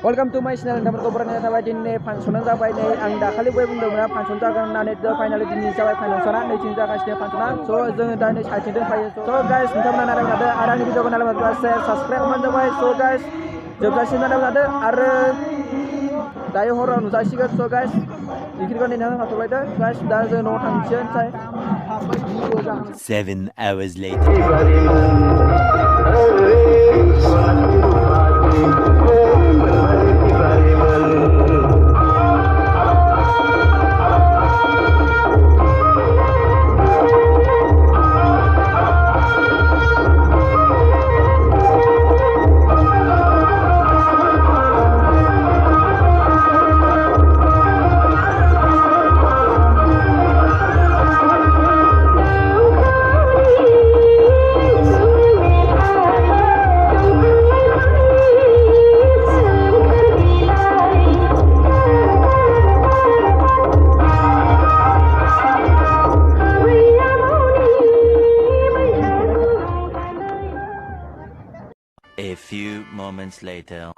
Welcome to my channel. Tamulpur Borkhata thaba dinni function जाबाय नै आं दाखालि बय बुंदोंमोन function जागोन होननानै फाइनालि दिनै जाबाय फाइनालसना नैथिं जागासिनो फांसना सो जोङो दा नै साइथिं दंफायो सो गाइस नोंथांमोना नायबाय थादो आरो आंनि भिडिअखौ नायबाय थादो शेयार साबस्क्राइब खालामबानो जाबाय सो गाइस जोबजासिम नायबाय थादो आरो दायो हराव नुजासिगोन सो गाइस बेखिनिखौ नेनानै थाथ'बायदो गाइस दा जों न'आव थांसिगोन 7 hours later. A few moments later.